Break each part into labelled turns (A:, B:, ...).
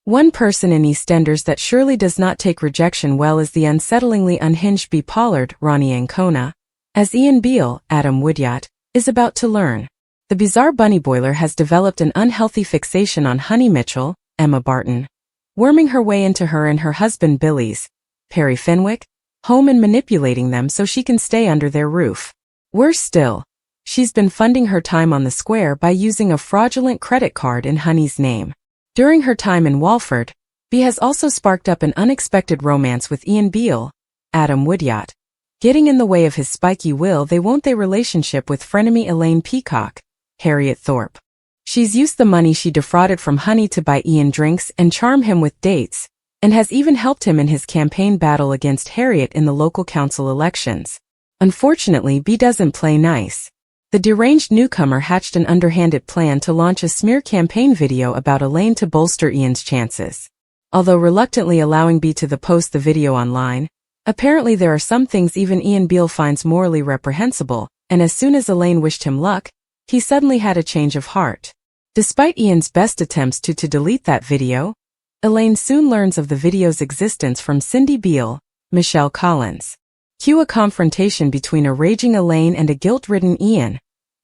A: One person in EastEnders that surely does not take rejection well is the unsettlingly unhinged Bea Pollard, Ronnie Ancona. As Ian Beale, Adam Woodyard, is about to learn. The bizarre bunny boiler has developed an unhealthy fixation on Honey Mitchell, Emma Barton, worming her way into her and her husband Billy's, Perry Fenwick, home and manipulating them so she can stay under their roof. Worse still, she's been funding her time on the square by using a fraudulent credit card in Honey's name. During her time in Walford, Bea has also sparked up an unexpected romance with Ian Beale, Adam Woodyard, getting in the way of his spiky will-they-won't-they relationship with frenemy Elaine Peacock, Harriet Thorpe. She's used the money she defrauded from Honey to buy Ian drinks and charm him with dates, and has even helped him in his campaign battle against Harriet in the local council elections. Unfortunately, Bea doesn't play nice. The deranged newcomer hatched an underhanded plan to launch a smear campaign video about Elaine to bolster Ian's chances. Although reluctantly allowing Bea to post the video online, apparently there are some things even Ian Beale finds morally reprehensible, and as soon as Elaine wished him luck, he suddenly had a change of heart. Despite Ian's best attempts to delete that video, Elaine soon learns of the video's existence from Cindy Beale, Michelle Collins. Cue a confrontation between a raging Elaine and a guilt-ridden Ian,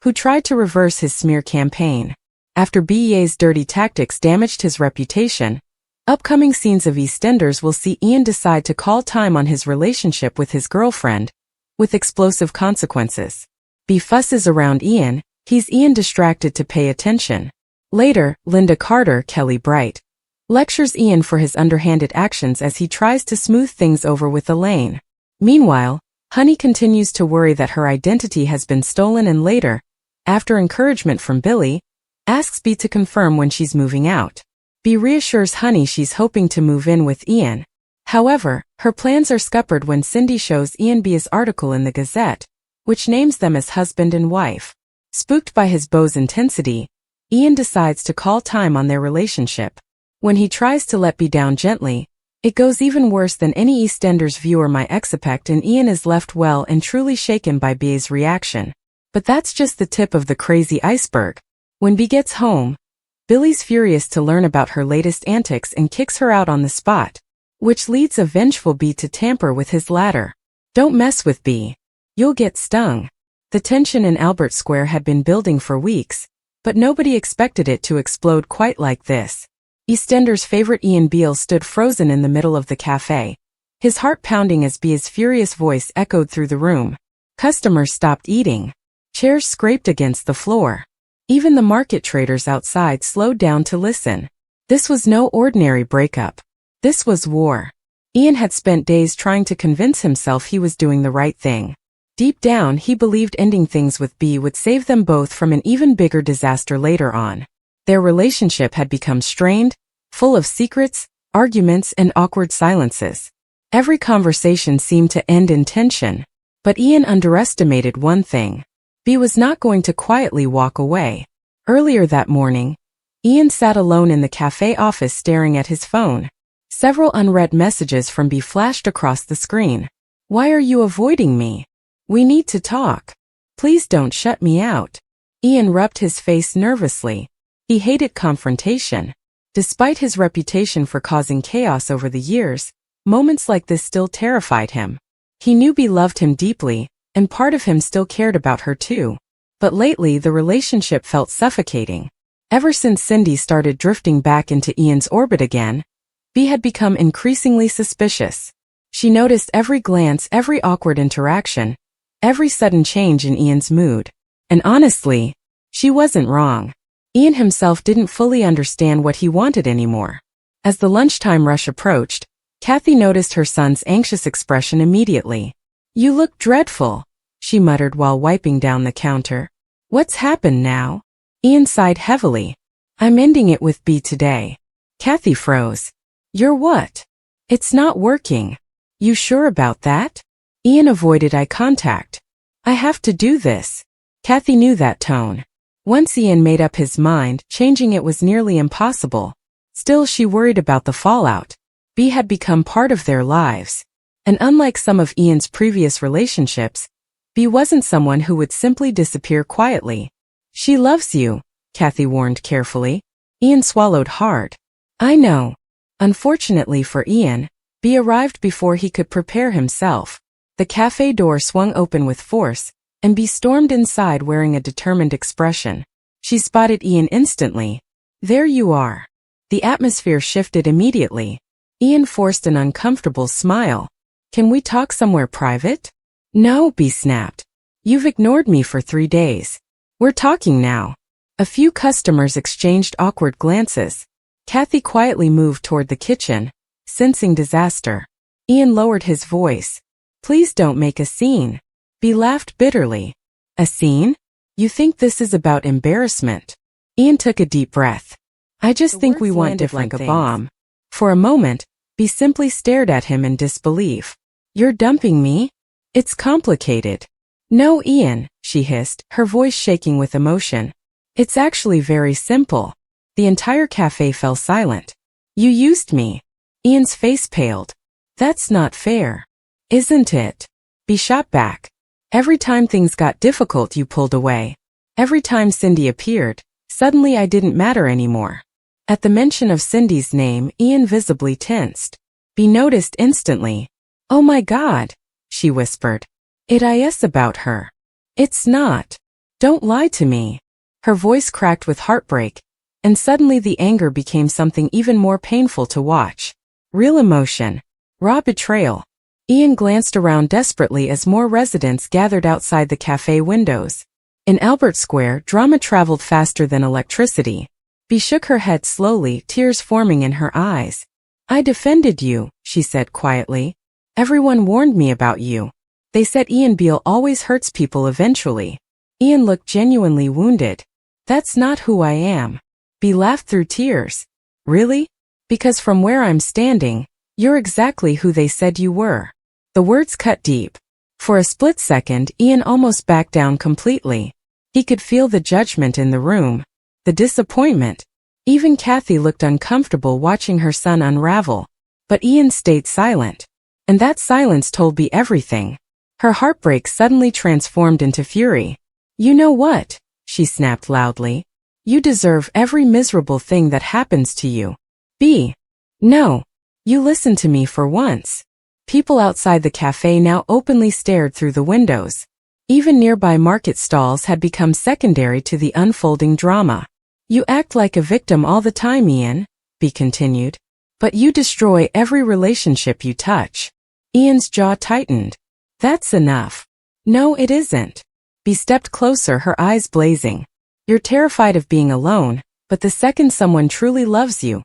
A: who tried to reverse his smear campaign. After Bea's dirty tactics damaged his reputation, upcoming scenes of EastEnders will see Ian decide to call time on his relationship with his girlfriend, with explosive consequences. Bea fusses around Ian, he's Ian distracted to pay attention. Later, Linda Carter, Kelly Bright, lectures Ian for his underhanded actions as he tries to smooth things over with Elaine. Meanwhile, Honey continues to worry that her identity has been stolen and later, after encouragement from Billy, asks Bea to confirm when she's moving out. Bea reassures Honey she's hoping to move in with Ian. However, her plans are scuppered when Cindy shows Ian Bea's article in the Gazette, which names them as husband and wife. Spooked by his beau's intensity, Ian decides to call time on their relationship. When he tries to let Bea down gently, it goes even worse than any EastEnders viewer might expect, and Ian is left well and truly shaken by Bea's reaction. But that's just the tip of the crazy iceberg. When Bea gets home, Billy's furious to learn about her latest antics and kicks her out on the spot, which leads a vengeful Bea to tamper with his ladder. Don't mess with Bea. You'll get stung. The tension in Albert Square had been building for weeks, but nobody expected it to explode quite like this. EastEnders' favorite Ian Beale stood frozen in the middle of the cafe, his heart pounding as Bea's furious voice echoed through the room. Customers stopped eating. Chairs scraped against the floor. Even the market traders outside slowed down to listen. This was no ordinary breakup. This was war. Ian had spent days trying to convince himself he was doing the right thing. Deep down, he believed ending things with Bea would save them both from an even bigger disaster later on. Their relationship had become strained, full of secrets, arguments, and awkward silences. Every conversation seemed to end in tension. But Ian underestimated one thing. Bea was not going to quietly walk away. Earlier that morning, Ian sat alone in the cafe office staring at his phone. Several unread messages from Bea flashed across the screen. "Why are you avoiding me? We need to talk. Please don't shut me out." Ian rubbed his face nervously. He hated confrontation. Despite his reputation for causing chaos over the years, moments like this still terrified him. He knew Bea loved him deeply, and part of him still cared about her too. But lately the relationship felt suffocating. Ever since Cindy started drifting back into Ian's orbit again, Bea had become increasingly suspicious. She noticed every glance, every awkward interaction, every sudden change in Ian's mood. And honestly, she wasn't wrong. Ian himself didn't fully understand what he wanted anymore. As the lunchtime rush approached, Kathy noticed her son's anxious expression immediately. "You look dreadful," she muttered while wiping down the counter. "What's happened now?" Ian sighed heavily. "I'm ending it with Bea today." Kathy froze. "You're what? It's not working." "You sure about that?" Ian avoided eye contact. "I have to do this." Kathy knew that tone. Once Ian made up his mind, changing it was nearly impossible. Still, she worried about the fallout. Bea had become part of their lives. And unlike some of Ian's previous relationships, Bea wasn't someone who would simply disappear quietly. "She loves you," Kathy warned carefully. Ian swallowed hard. "I know. Unfortunately for Ian, Bea arrived before he could prepare himself. The cafe door swung open with force, and Bea stormed inside wearing a determined expression. She spotted Ian instantly. There you are. The atmosphere shifted immediately. Ian forced an uncomfortable smile. Can we talk somewhere private? No, Bea snapped. You've ignored me for 3 days. We're talking now. A few customers exchanged awkward glances. Kathy quietly moved toward the kitchen, sensing disaster. Ian lowered his voice. Please don't make a scene. Bea laughed bitterly. A scene? You think this is about embarrassment? Ian took a deep breath. I just think we want different like a bomb. For a moment, Bea simply stared at him in disbelief. You're dumping me? It's complicated. No, Ian, she hissed, her voice shaking with emotion. It's actually very simple. The entire cafe fell silent. You used me. Ian's face paled. That's not fair. Isn't it? Bea shot back. Every time things got difficult you pulled away. Every time Cindy appeared, suddenly I didn't matter anymore. At the mention of Cindy's name, Ian visibly tensed. Bea noticed instantly. Oh my God, she whispered. It is about her. It's not. Don't lie to me. Her voice cracked with heartbreak, and suddenly the anger became something even more painful to watch. Real emotion. Raw betrayal. Ian glanced around desperately as more residents gathered outside the cafe windows. In Albert Square, drama traveled faster than electricity. Bea shook her head slowly, tears forming in her eyes. I defended you, she said quietly. Everyone warned me about you. They said Ian Beale always hurts people eventually. Ian looked genuinely wounded. That's not who I am. Bea laughed through tears. Really? Because from where I'm standing, you're exactly who they said you were. The words cut deep. For a split second, Ian almost backed down completely. He could feel the judgment in the room, the disappointment. Even Kathy looked uncomfortable watching her son unravel. But Ian stayed silent. And that silence told Bea everything. Her heartbreak suddenly transformed into fury. You know what? She snapped loudly. You deserve every miserable thing that happens to you. Bea. No. You listen to me for once. People outside the cafe now openly stared through the windows. Even nearby market stalls had become secondary to the unfolding drama. You act like a victim all the time, Ian, Bea continued. But you destroy every relationship you touch. Ian's jaw tightened. That's enough. No, it isn't. Bea stepped closer, her eyes blazing. You're terrified of being alone, but the second someone truly loves you,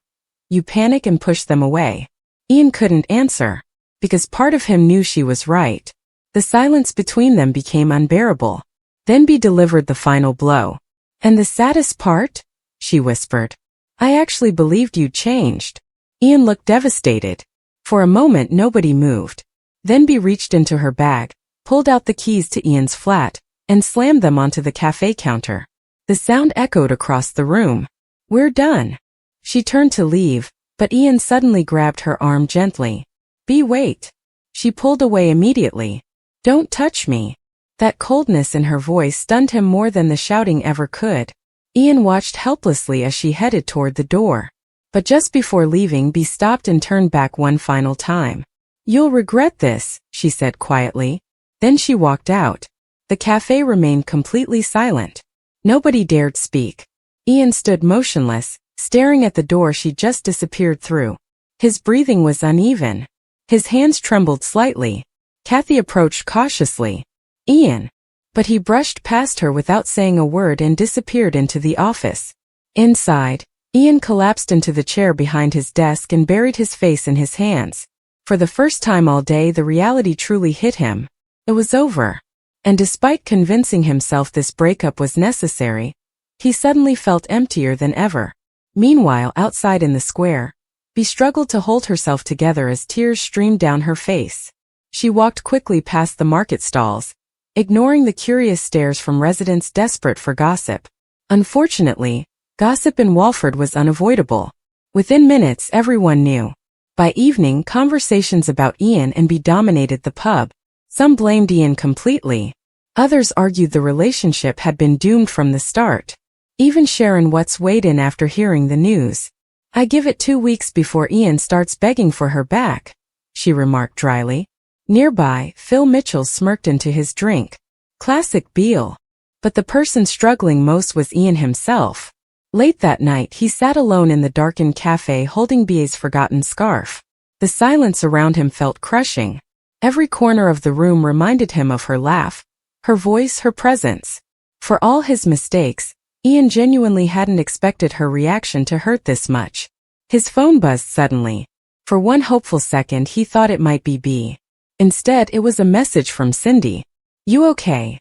A: you panic and push them away. Ian couldn't answer, because part of him knew she was right. The silence between them became unbearable. Then Bea delivered the final blow. And the saddest part? She whispered. I actually believed you'd changed. Ian looked devastated. For a moment nobody moved. Then Bea reached into her bag, pulled out the keys to Ian's flat, and slammed them onto the cafe counter. The sound echoed across the room. We're done. She turned to leave, but Ian suddenly grabbed her arm gently. Bea, wait. She pulled away immediately. Don't touch me. That coldness in her voice stunned him more than the shouting ever could. Ian watched helplessly as she headed toward the door. But just before leaving, Bea stopped and turned back one final time. You'll regret this, she said quietly. Then she walked out. The cafe remained completely silent. Nobody dared speak. Ian stood motionless, staring at the door she just disappeared through. His breathing was uneven. His hands trembled slightly. Kathy approached cautiously. Ian. But he brushed past her without saying a word and disappeared into the office. Inside, Ian collapsed into the chair behind his desk and buried his face in his hands. For the first time all day, the reality truly hit him. It was over. And despite convincing himself this breakup was necessary, he suddenly felt emptier than ever. Meanwhile, outside in the square, Bea struggled to hold herself together as tears streamed down her face. She walked quickly past the market stalls, ignoring the curious stares from residents desperate for gossip. Unfortunately, gossip in Walford was unavoidable. Within minutes, everyone knew. By evening, conversations about Ian and Bea dominated the pub. Some blamed Ian completely. Others argued the relationship had been doomed from the start. Even Sharon Watts weighed in after hearing the news. I give it 2 weeks before Ian starts begging for her back, she remarked dryly. Nearby, Phil Mitchell smirked into his drink. Classic Beale. But the person struggling most was Ian himself. Late that night, he sat alone in the darkened cafe holding Bea's forgotten scarf. The silence around him felt crushing. Every corner of the room reminded him of her laugh, her voice, her presence. For all his mistakes, Ian genuinely hadn't expected her reaction to hurt this much. His phone buzzed suddenly. For one hopeful second he thought it might be Bea. Instead, it was a message from Cindy. You okay?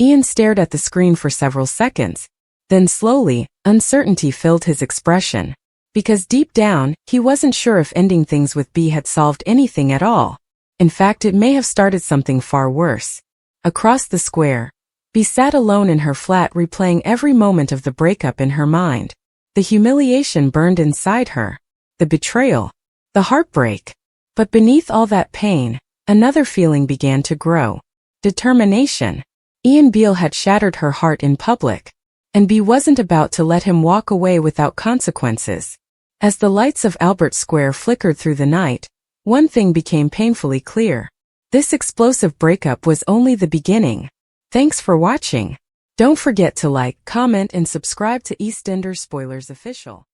A: Ian stared at the screen for several seconds. Then slowly, uncertainty filled his expression. Because deep down, he wasn't sure if ending things with Bea had solved anything at all. In fact, it may have started something far worse. Across the square, Bea sat alone in her flat replaying every moment of the breakup in her mind. The humiliation burned inside her. The betrayal. The heartbreak. But beneath all that pain, another feeling began to grow. Determination. Ian Beale had shattered her heart in public. And Bea wasn't about to let him walk away without consequences. As the lights of Albert Square flickered through the night, one thing became painfully clear. This explosive breakup was only the beginning. Thanks for watching. Don't forget to like, comment, and subscribe to EastEnders Spoilers Official.